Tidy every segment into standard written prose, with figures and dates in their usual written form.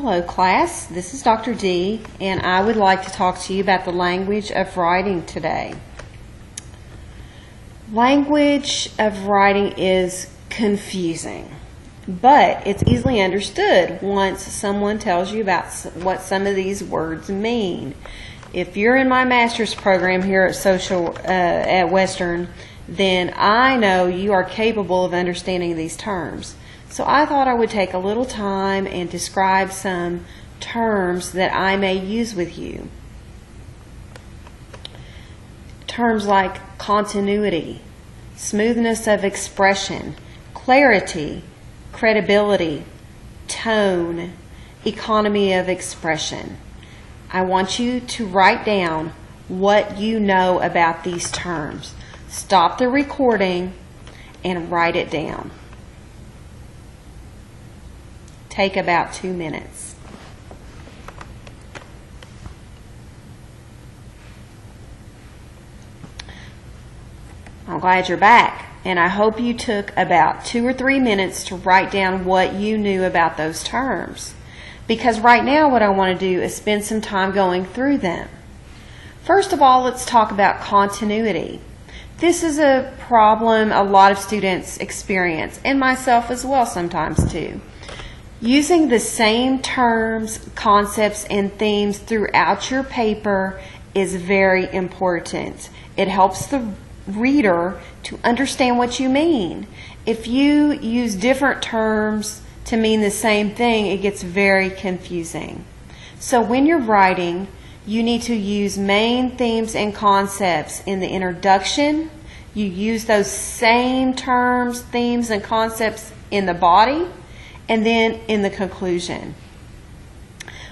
Hello class, this is Dr. D, and I would like to talk to you about the language of writing today. Language of writing is confusing, but it's easily understood once someone tells you about what some of these words mean. If you're in my master's program here at Western, then I know you are capable of understanding these terms. So I thought I would take a little time and describe some terms that I may use with you. Terms like continuity, smoothness of expression, clarity, credibility, tone, economy of expression. I want you to write down what you know about these terms. Stop the recording and write it down. Take about 2 minutes. I'm glad you're back, and I hope you took about 2 or 3 minutes to write down what you knew about those terms. Because right now what I want to do is spend some time going through them. First of all, let's talk about continuity. This is a problem a lot of students experience, and myself as well sometimes too. Using the same terms, concepts, and themes throughout your paper is very important. It helps the reader to understand what you mean. If you use different terms to mean the same thing, it gets very confusing. So when you're writing, you need to use main themes and concepts in the introduction. You use those same terms, themes, and concepts in the body, and then in the conclusion.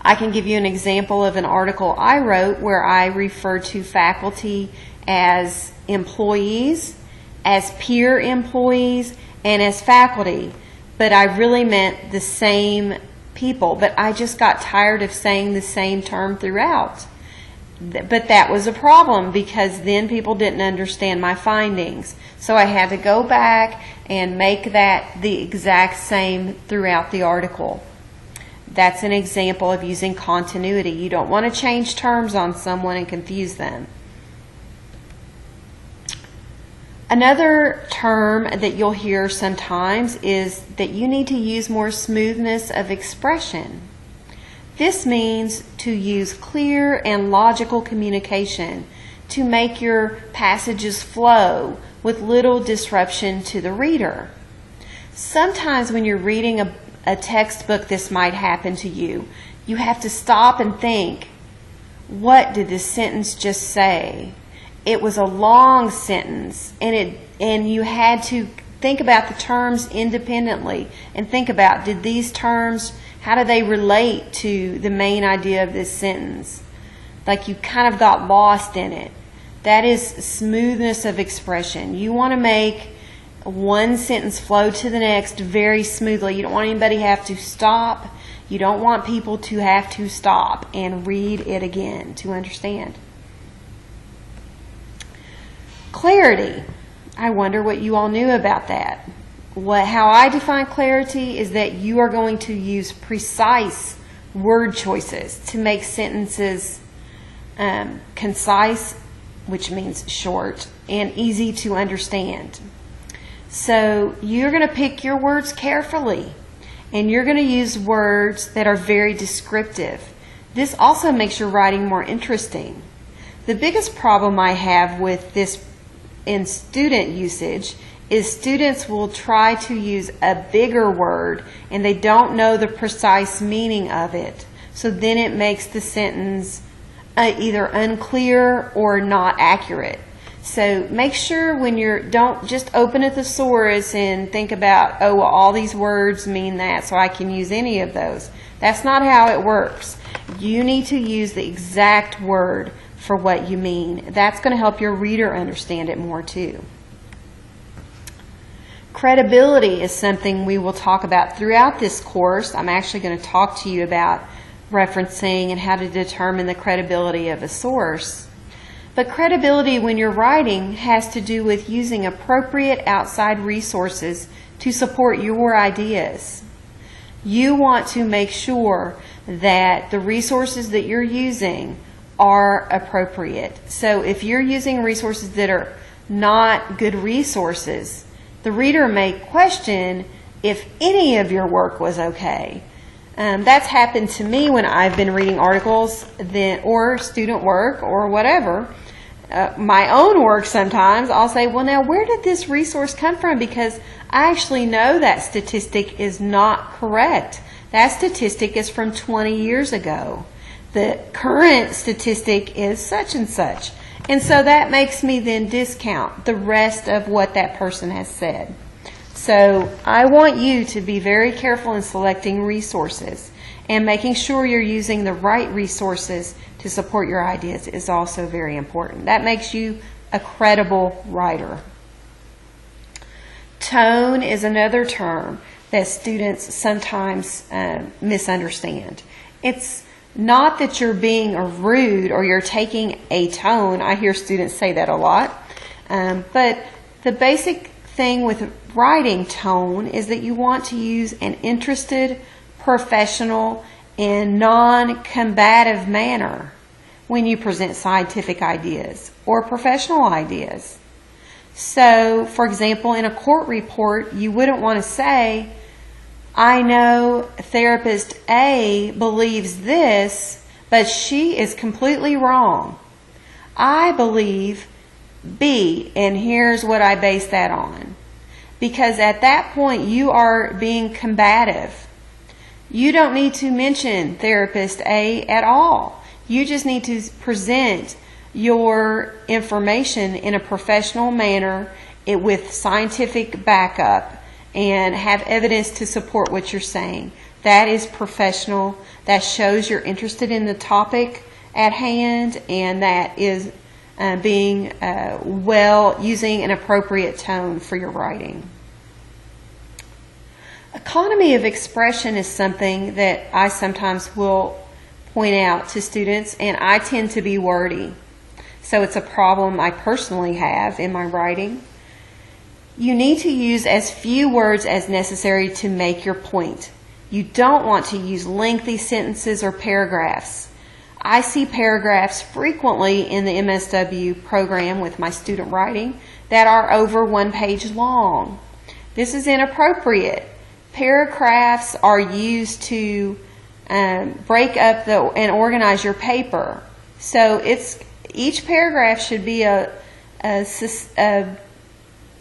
I can give you an example of an article I wrote where I refer to faculty as employees, as peer employees, and as faculty. But I really meant the same people. But I just got tired of saying the same term throughout. But that was a problem because then people didn't understand my findings. So I had to go back and make that the exact same throughout the article. That's an example of using continuity. You don't want to change terms on someone and confuse them. Another term that you'll hear sometimes is that you need to use more smoothness of expression. This means to use clear and logical communication to make your passages flow with little disruption to the reader. Sometimes when you're reading a textbook, this might happen to you. You have to stop and think, what did this sentence just say? It was a long sentence, and you had to think about the terms independently and think about, did these terms, how do they relate to the main idea of this sentence? Like you kind of got lost in it. That is smoothness of expression. You want to make one sentence flow to the next very smoothly. You don't want anybody to have to stop. You don't want people to have to stop and read it again to understand. Clarity. I wonder what you all knew about that. How I define clarity is that you are going to use precise word choices to make sentences concise, which means short, and easy to understand. So you're going to pick your words carefully, and you're going to use words that are very descriptive. This also makes your writing more interesting. The biggest problem I have with this in student usage is students will try to use a bigger word and they don't know the precise meaning of it. So then it makes the sentence either unclear or not accurate. So make sure when don't just open a thesaurus and think about, oh, well, all these words mean that, so I can use any of those. That's not how it works. You need to use the exact word for what you mean. That's going to help your reader understand it more too. Credibility is something we will talk about throughout this course. I'm actually going to talk to you about referencing and how to determine the credibility of a source. But credibility when you're writing has to do with using appropriate outside resources to support your ideas. You want to make sure that the resources that you're using are appropriate. So if you're using resources that are not good resources, the reader may question if any of your work was okay. That's happened to me when I've been reading articles or student work or whatever. My own work sometimes, I'll say, well, now where did this resource come from? Because I actually know that statistic is not correct. That statistic is from 20 years ago. The current statistic is such and such. And so that makes me then discount the rest of what that person has said. So I want you to be very careful in selecting resources, and making sure you're using the right resources to support your ideas is also very important. That makes you a credible writer. Tone is another term that students sometimes misunderstand. It's not that you're being rude or you're taking a tone. I hear students say that a lot. But the basic thing with writing tone is that you want to use an interested, professional, and non-combative manner when you present scientific ideas or professional ideas. So, for example, in a court report, you wouldn't want to say, I know therapist A believes this, but she is completely wrong. I believe B, and here's what I base that on. Because at that point, you are being combative. You don't need to mention therapist A at all. You just need to present your information in a professional manner with scientific backup and have evidence to support what you're saying. That is professional. That shows you're interested in the topic at hand, and that is being using an appropriate tone for your writing. Economy of expression is something that I sometimes will point out to students, and I tend to be wordy. So it's a problem I personally have in my writing. You need to use as few words as necessary to make your point. You don't want to use lengthy sentences or paragraphs. I see paragraphs frequently in the MSW program with my student writing that are over 1 page long. This is inappropriate. Paragraphs are used to break up and organize your paper. So each paragraph should be a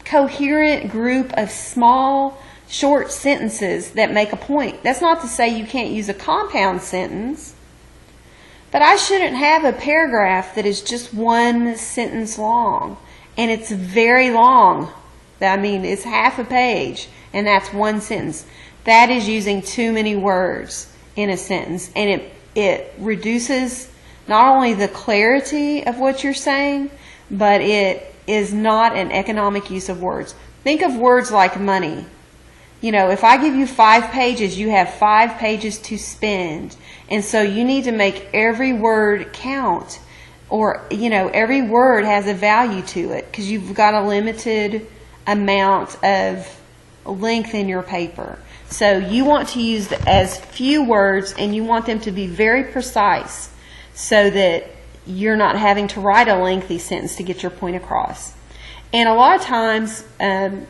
coherent group of small, short sentences that make a point. That's not to say you can't use a compound sentence, but I shouldn't have a paragraph that is just 1 sentence long, and it's very long. I mean, it's half a page, and that's 1 sentence. That is using too many words in a sentence, and it reduces not only the clarity of what you're saying, but it is not an economic use of words. Think of words like money. You know, if I give you 5 pages, you have 5 pages to spend. And so you need to make every word count, or, you know, every word has a value to it because you've got a limited amount of length in your paper. So you want to use as few words, and you want them to be very precise so that you're not having to write a lengthy sentence to get your point across. And a lot of times that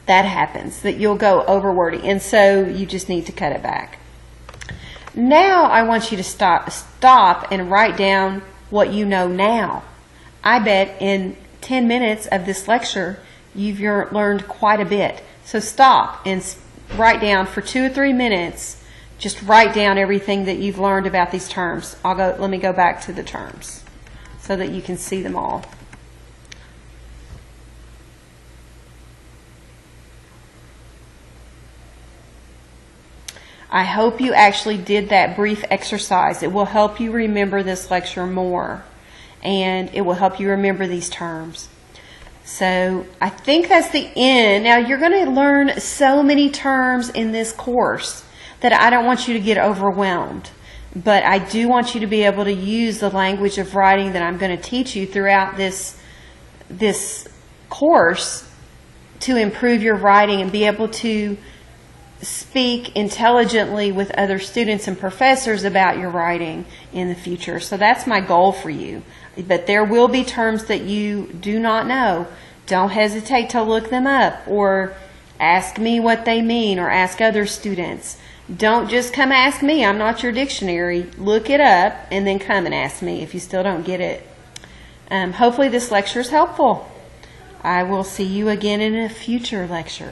happens, that you'll go over wordy, and so you just need to cut it back. Now I want you to stop and write down what you know now. I bet in 10 minutes of this lecture you've learned quite a bit. So stop and write down for 2 or 3 minutes. Just write down everything that you've learned about these terms. Let me go back to the terms so that you can see them all. I hope you actually did that brief exercise. It will help you remember this lecture more, and it will help you remember these terms. So I think that's the end. Now you're going to learn so many terms in this course that I don't want you to get overwhelmed. But I do want you to be able to use the language of writing that I'm going to teach you throughout this course to improve your writing and be able to speak intelligently with other students and professors about your writing in the future. So that's my goal for you. But there will be terms that you do not know. Don't hesitate to look them up, or ask me what they mean, or ask other students. Don't just come ask me. I'm not your dictionary. Look it up and then come and ask me if you still don't get it. Hopefully this lecture is helpful. I will see you again in a future lecture.